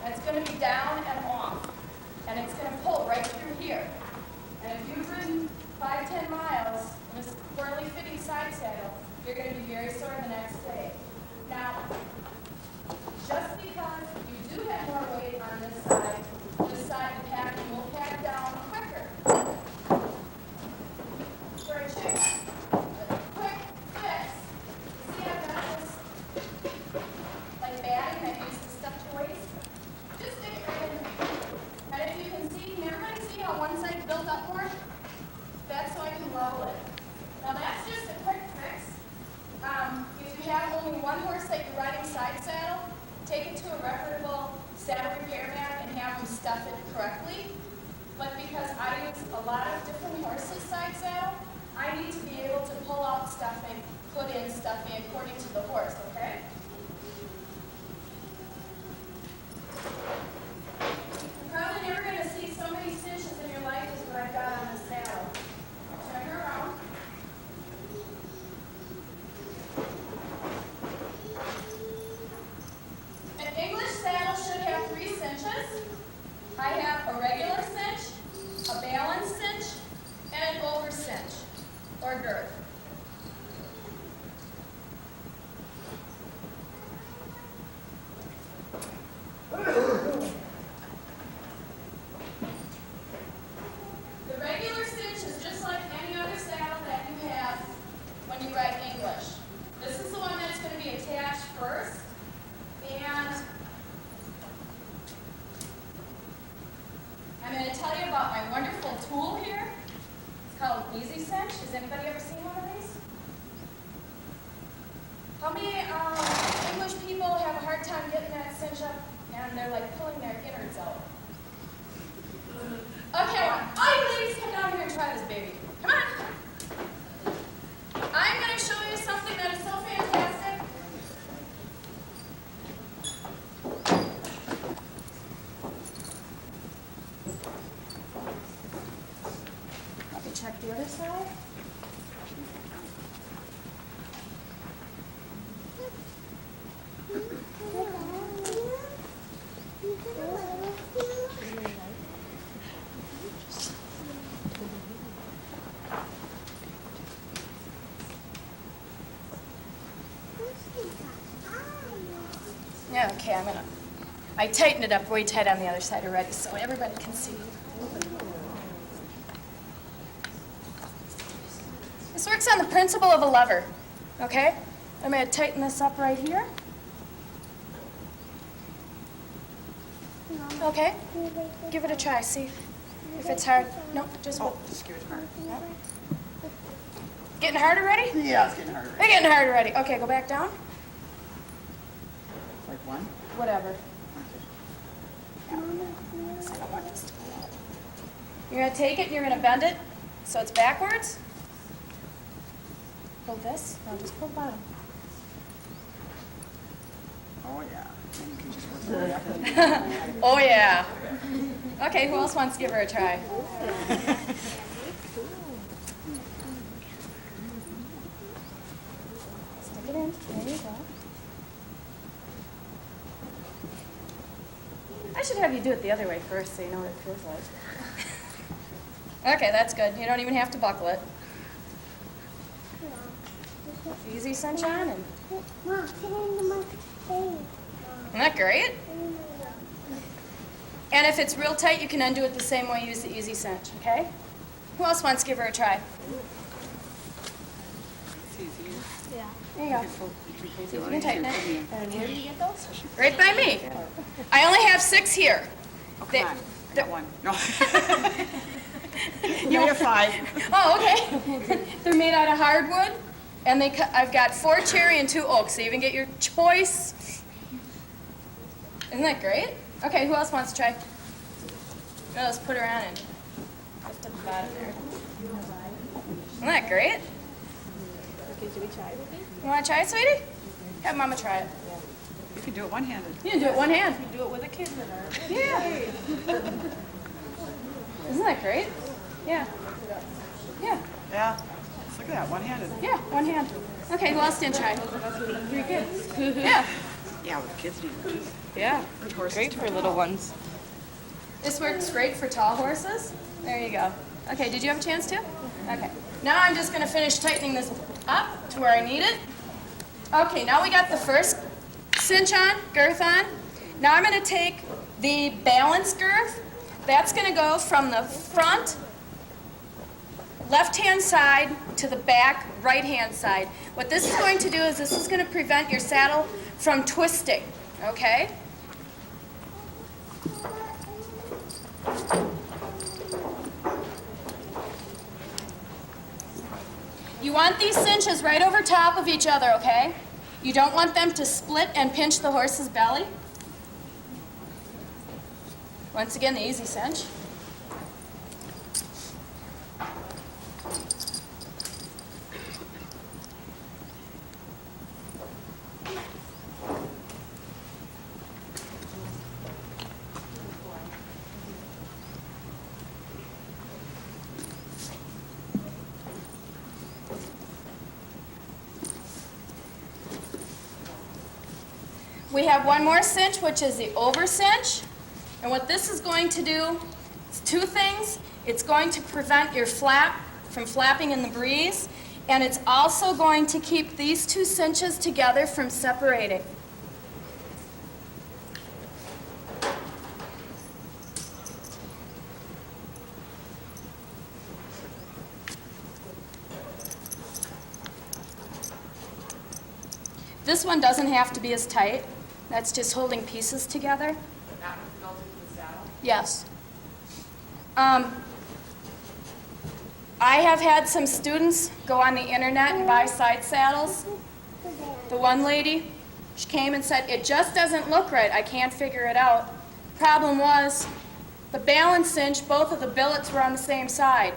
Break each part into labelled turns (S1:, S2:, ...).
S1: And it's going to be down and off. And it's going to pull right through here. And if you've ridden 5-10 miles in this poorly fitting side saddle, you're going to be very sore the next day. Now, just because you do have more weight on this side the packing will pack down quicker. For a chicken, a quick fix, you see I've got this like batting that I use to stuff toys? Just stick it right in there. And if you can see, can everybody see how one side's built up more? That's so I can level it. Now that's just a quick fix. If you have only one horse that you're riding side saddle, take it to a reputable saddle repairman and have them stuff it correctly. But because I use a lot of different horses side saddle, I need to be able to pull out stuffing, put in stuffing according to the horse, okay? You're probably never going to see so many cinches in your life as what I've got on this saddle. Turn her around. An English saddle should have 3 cinches. I have a regular cinch, a balance cinch, and an over cinch, or girth. The regular cinch is just like any other saddle that you have when you ride English. This is the one that's going to be attached first, and I'm going to tell you about my wonderful tool here. It's called Easy Cinch. Has anybody ever seen one of these? How many English people have a hard time getting that cinch up and they're like pulling their innards out? Okay, all you ladies come down here and try this baby. Come on. I'm going to show you something that is so fantastic. Let me check the other side. Yeah, okay, I tightened it up way tight on the other side already so everybody can see. This works on the principle of a lever, okay? I'm going to tighten this up right here. Okay, give it a try, see if it's hard. No, just
S2: Just give it a try.
S1: Getting hard already?
S2: Yeah, it's getting harder.
S1: They're getting hard already. Okay, go back down.
S2: Like one?
S1: Whatever.
S2: Okay.
S1: You're going to take it and you're going to bend it so it's backwards. Pull this. No, just pull the bottom.
S2: Oh, yeah. And you can just work your way up.
S1: Oh, yeah. Okay, who else wants to give her a try? Stick it in. There you go. I should have you do it the other way first so you know what it feels like. Okay, that's good. You don't even have to buckle it. Easy sunshine and... Isn't that great? And if it's real tight, you can undo it the same way you use the Easy Cinch, okay? Who else wants to give her a try?
S2: It's easier.
S3: Yeah.
S1: There you go.
S2: See
S1: See if you can tighten it.
S3: And where do you get those?
S1: Right by me. I only have 6 here.
S2: Oh,
S1: They-
S2: come on. That one. No. You have 5.
S1: Oh, okay. They're made out of hardwood, and I've got 4 cherry and 2 oak, so you can get your choice. Isn't that great? Okay, who else wants to try? Now let's put her on and lift up the bottom there. Isn't that great?
S3: Okay, should we try it with me?
S1: You want to try it, sweetie? Have Mama try it.
S2: You can do it one-handed.
S1: You can do it one hand.
S3: Do it with a kid with her.
S1: Yeah. Isn't that great? Yeah. Yeah.
S2: Yeah. Look at that, one-handed.
S1: Yeah, one hand. Okay, who else didn't try? 3 kids. Yeah.
S2: Yeah, with kids need it too.
S3: Yeah.
S2: Horses
S3: Great for little ones.
S1: This works great for tall horses. There you go. Okay, did you have a chance to? Okay. Now I'm just going to finish tightening this up to where I need it. Okay, now we got the first cinch on, girth on. Now I'm going to take the balance girth. That's going to go from the front left-hand side to the back right-hand side. What this is going to do is this is going to prevent your saddle from twisting, okay? You want these cinches right over top of each other, okay? You don't want them to split and pinch the horse's belly. Once again, the easy cinch. We have one more cinch, which is the over cinch. And what this is going to do is two things. It's going to prevent your flap from flapping in the breeze, and it's also going to keep these two cinches together from separating. This one doesn't have to be as tight. That's just holding pieces together.
S4: That goes into the saddle?
S1: Yes. I have had some students go on the internet and buy side saddles. The one lady, she came and said, it just doesn't look right. I can't figure it out. Problem was, the balance cinch, both of the billets were on the same side.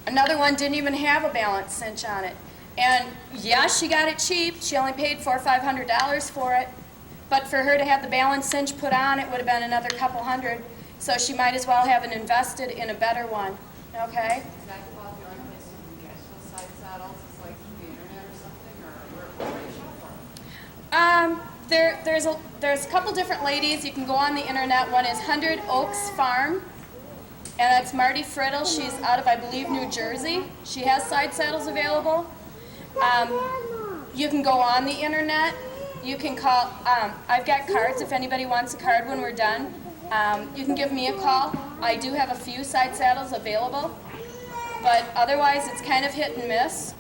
S1: Another one didn't even have a balance cinch on it. And yeah, she got it cheap. She only paid $400 or $500 for it. But for her to have the balance cinch put on, it would have been another couple hundred. So she might as well have invested in a better one. Okay?
S4: Is that about the only place you can get those side saddles? It's like through the internet or something, or where are you from?
S1: There's a couple different ladies. You can go on the internet. One is 100 Oaks Farm, and that's Marty Friddle. She's out of, I believe, New Jersey. She has side saddles available. You can go on the internet. You can call. I've got cards if anybody wants a card when we're done. You can give me a call. I do have a few side saddles available, but otherwise it's kind of hit and miss.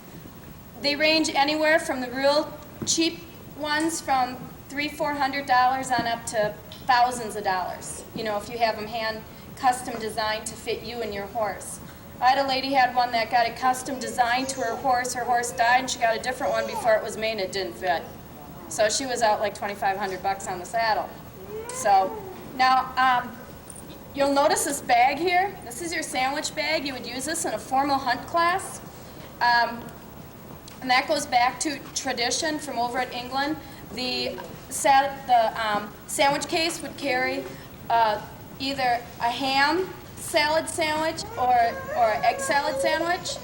S1: They range anywhere from the real cheap ones from $300-400 on up to thousands of dollars. You know, if you have them hand custom designed to fit you and your horse. I had a lady had one that got it custom designed to her horse. Her horse died, and she got a different one before it was made, and it didn't fit. So she was out like $2,500 on the saddle. So now you'll notice this bag here. This is your sandwich bag. You would use this in a formal hunt class. And that goes back to tradition from over at England. The sandwich case would carry either a ham salad sandwich or an egg salad sandwich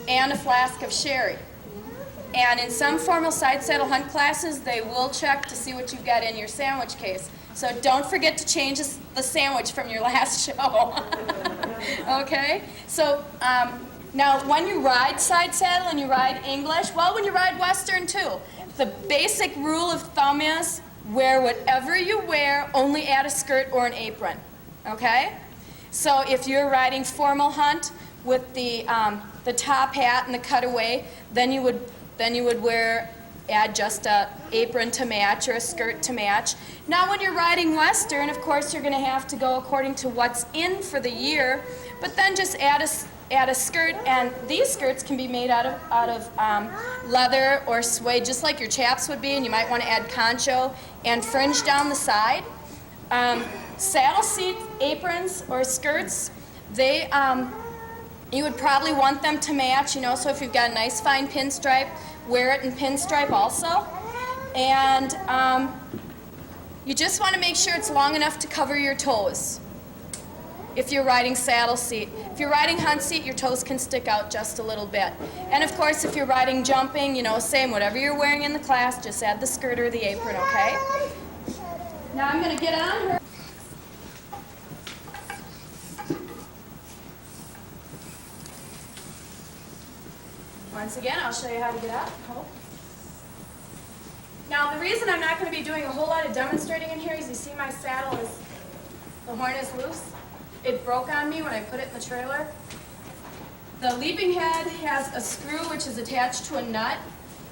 S1: and a flask of sherry. And in some formal side saddle hunt classes, they will check to see what you've got in your sandwich case. So don't forget to change the sandwich from your last show. Okay? So now when you ride side saddle and you ride English, well, when you ride Western too, the basic rule of thumb is wear whatever you wear, only add a skirt or an apron. Okay? So if you're riding formal hunt with the top hat and the cutaway, then you would add just a apron to match or a skirt to match. Now when you're riding Western, of course you're going to have to go according to what's in for the year, but then just add a skirt, and these skirts can be made out of leather or suede, just like your chaps would be, and you might want to add concho and fringe down the side. Saddle seat aprons or skirts, you would probably want them to match, you know, so if you've got a nice fine pinstripe, wear it in pinstripe also. And you just want to make sure it's long enough to cover your toes. if you're riding saddle seat. If you're riding hunt seat, your toes can stick out just a little bit. And of course, if you're riding jumping, you know, same, whatever you're wearing in the class, just add the skirt or the apron, okay? Now I'm gonna get on her. Once again, I'll show you how to get up. Hold. Now, the reason I'm not going to be doing a whole lot of demonstrating in here is you see my saddle is, the horn is loose. It broke on me when I put it in the trailer. The leaping head has a screw which is attached to a nut,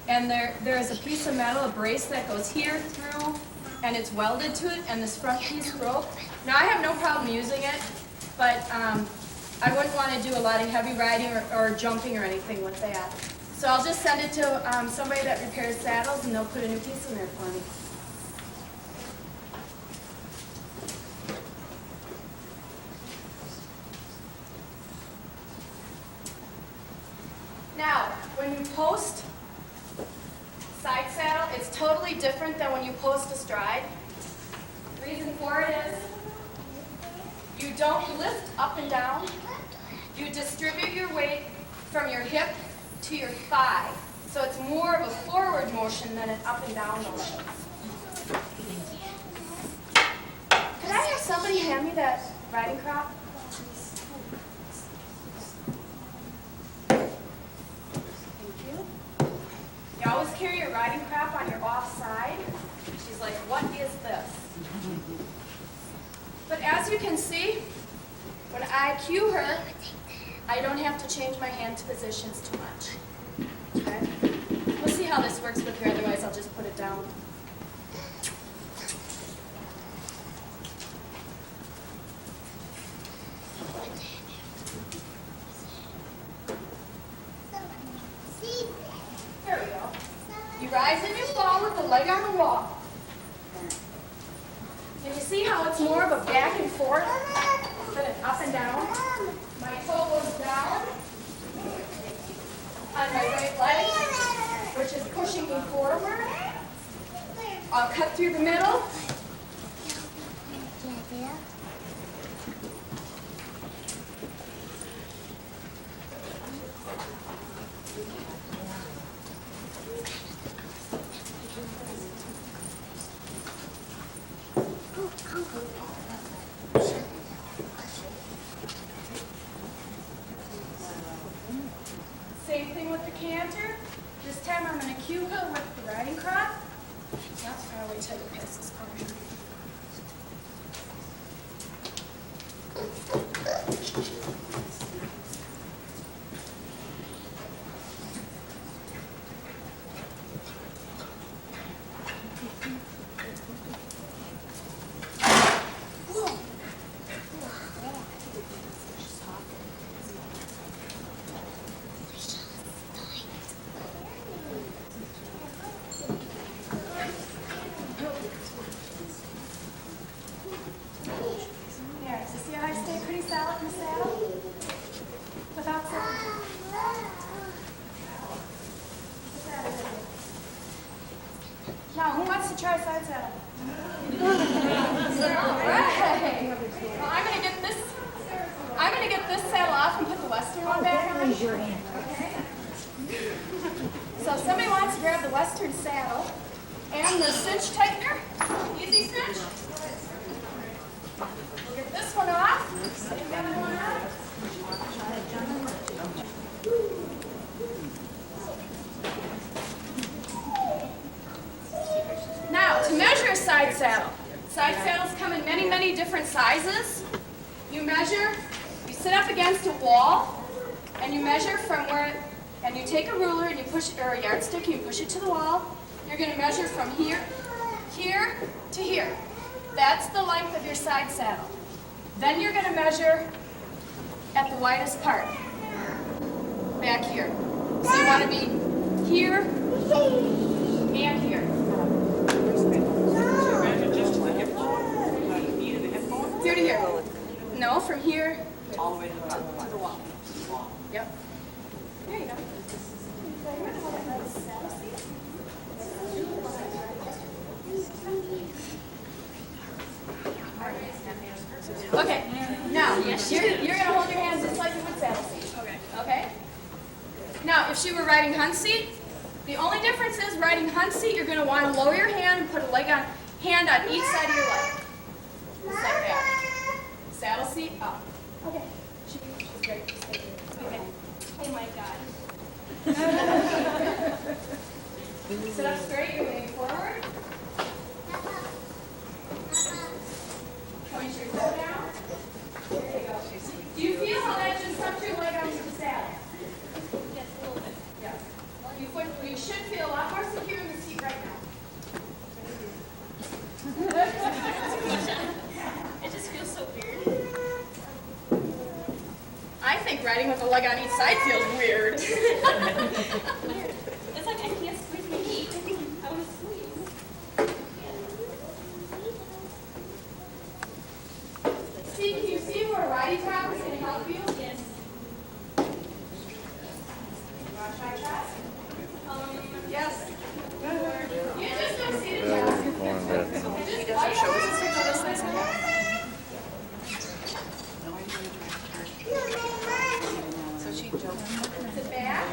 S1: and there is a piece of metal, a brace that goes here through, and it's welded to it, and this front piece broke. Now, I have no problem using it, but I wouldn't want to do a lot of heavy riding or jumping or anything with that. So I'll just send it to somebody that repairs saddles, and they'll put a new piece in there for me. Now, when you post side saddle, it's totally different than when you post astride. The reason for it is you don't lift up and down. You distribute your weight from your hip to your thigh. So it's more of a forward motion than an up and down motion. Could I have somebody hand me that riding crop? Thank you. You always carry your riding crop on your off side. She's like, what is this? But as you can see, when I cue her, I don't have to change my hand positions too much. Okay? We'll see how this works with her, otherwise I'll just put it down. There we go. You rise and you fall with the leg on the wall. Can you see how it's more of a back and forth than an up and down? My toe goes down on my right leg, which is pushing me forward. I'll cut through the middle. Same thing with the canter. This time I'm going to cue her with the riding crop. I'll wait till you pass this corner. There, so see how I stay pretty solid in the saddle? Without slipping. Now, who wants to try side saddle? All right. Well, I'm gonna get this saddle off and put the Western one back on.
S2: Raise your hand.
S1: So if somebody wants to grab the Western saddle and the cinch tightener, easy cinch. We'll get this one off. Get the other one off. Now, to measure a side saddle. Side saddles come in many, many different sizes. You measure, you sit up against a wall, and you measure from where, and you take a ruler and you push it, or a yardstick, and you push it to the wall. You're going to measure from here, here to here. That's the length of your side saddle. Then you're going to measure at the widest part, back here. So you want to be here and here. Here to here. No, from here
S2: All the way to
S1: to the wall. Yep. There you go. Okay, now, You're gonna hold your hands just like you would saddle seat. Okay? Now, if she were riding hunt seat, the only difference is riding hunt seat, you're gonna want to lower your hand and put a hand on each side of your leg. Just like that. Saddle seat, up. Okay. She's great. Just stay here. Okay. Oh my God. Sit up straight, you're leaning forward. Point your toe down. There you go. Do you feel how that just tucked your leg onto the saddle?
S3: Yes, a little bit.
S1: Yes. You should feel a lot more secure in the seat right now.
S3: It just feels so weird.
S1: I think riding with a leg on each side feels weird.
S3: Weird. It's like I can't squeeze my knee. I think I was asleep.
S1: See, can you see where a riding top is going to help you?
S3: Yes.
S1: You want to try that? Yes. You just go sit it
S5: Better
S1: down.
S5: going bed.
S1: Just doesn't show us
S2: So she jokes.
S1: Sit back.